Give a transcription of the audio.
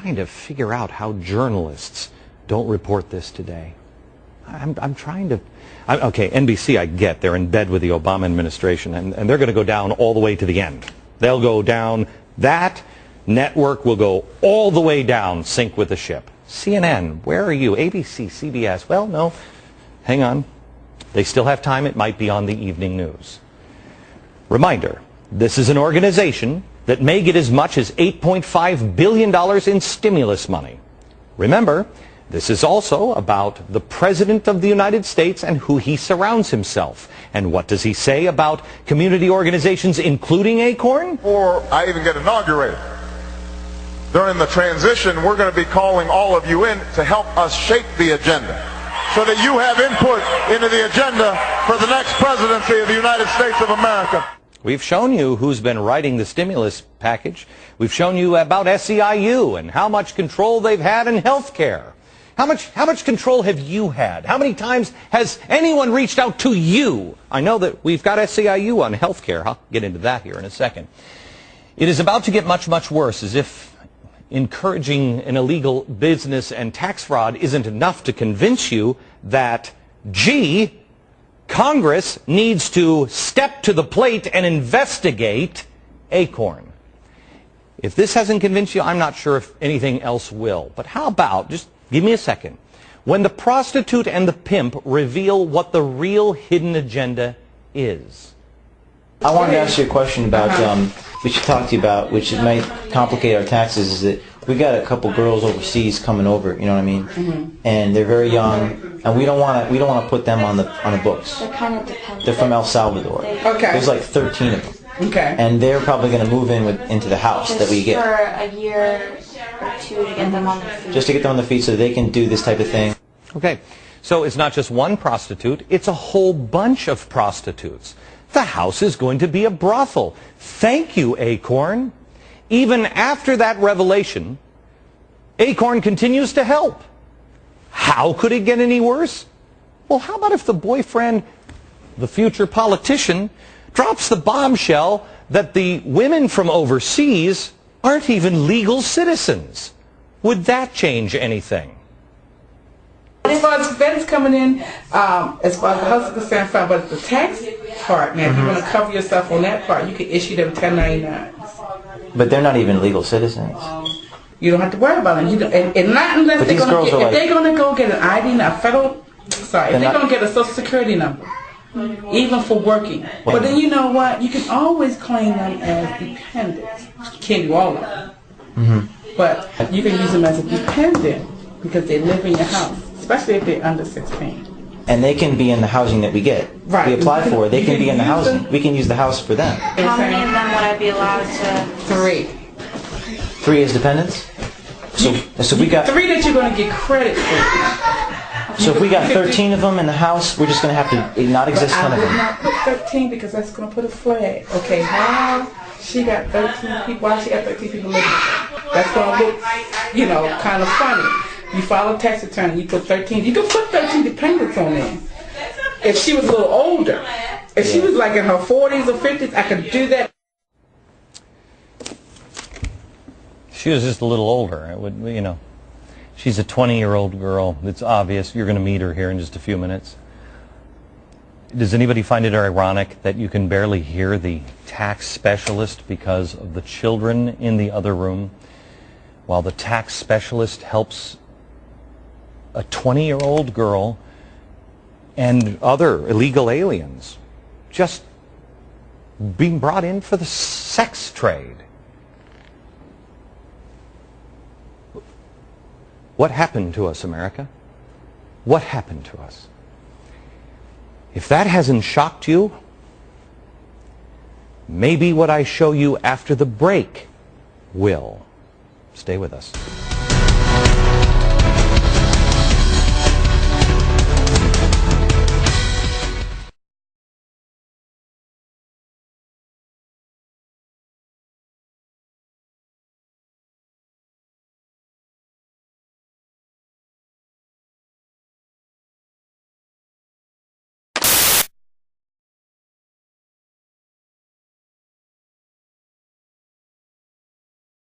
trying to figure out how journalists don't report this today. I'm trying to... okay, NBC, I get. They're in bed with the Obama administration, and they're going to go down all the way to the end. They'll go down. That network will go all the way down, sink with the ship. CNN, where are you? ABC, CBS, well, no. Hang on. They still have time. It might be on the evening news. Reminder, this is an organization that may get as much as $8.5 billion in stimulus money. Remember, this is also about the President of the United States and who he surrounds himself. And what does he say about community organizations, including ACORN? Before I even get inaugurated, during the transition, we're going to be calling all of you in to help us shape the agenda, so that you have input into the agenda for the next presidency of the United States of America. We've shown you who's been writing the stimulus package. We've shown you about SEIU and how much control they've had in health care. How much control have you had? How many times has anyone reached out to you? I know that we've got SEIU on health care. I'll get into that here in a second. It is about to get much, much worse, as if encouraging an illegal business and tax fraud isn't enough to convince you that, gee, Congress needs to step to the plate and investigate ACORN. If this hasn't convinced you, I'm not sure if anything else will. But how about, just give me a second, when the prostitute and the pimp reveal what the real hidden agenda is? I wanted to ask you a question about, we should talk to you about, which might complicate our taxes, is that we got a couple girls overseas coming over, you know what I mean? Mm-hmm. And they're very young, and we don't want to put them on the books. They're kind of dependent. They're from El Salvador. Okay. There's like 13 of them. Okay. And they're probably going to move in into the house Just that we get. for a year or two to get them on their feet. Just to get them on their feet so they can do this type of thing. Okay, so it's not just one prostitute, it's a whole bunch of prostitutes. The house is going to be a brothel. Thank you, ACORN. Even after that revelation, ACORN continues to help. How could it get any worse? Well, how about if the boyfriend, the future politician, drops the bombshell that the women from overseas aren't even legal citizens? Would that change anything? As far as feds coming in, as far as the house is concerned, fine, but the tax part, man, if you want to cover yourself on that part, you can issue them 1099s. But they're not even legal citizens. You don't have to worry about them. You don't, and not unless But they're these girls are if like, they're going to go get an ID, a federal, if they're going to get a social security number, even for working. But then you know what? You can always claim them as dependents. You can't do all of them. Mm-hmm. But you can use them as a dependent because they live in your house, especially if they're under 16. And they can be in the housing that we get. Right. We apply for it. They can be in the housing. We can use the house for them. How many of them would I be allowed to? 3. 3 as dependents? So we got 3 that you're going to get credit for. So if we got 13 of them in the house, we're just going to have to not exist 10 of I would them. not put 13 because that's going to put a flag. Okay, how she got 13 people, why she got 13 people living there? That's going to look, you know, kind of funny. You file a tax return, you put 13. You can put 13 dependents on there. If she was a little older, if she was like in her 40s or 50s, I could do that. She was just a little older. It would, you know, she's a 20-year-old girl. It's obvious. You're going to meet her here in just a few minutes. Does anybody find it ironic that you can barely hear the tax specialist because of the children in the other room, while the tax specialist helps a 20-year-old girl and other illegal aliens just being brought in for the sex trade? What happened to us, America? What happened to us? If that hasn't shocked you, maybe what I show you after the break will. Stay with us.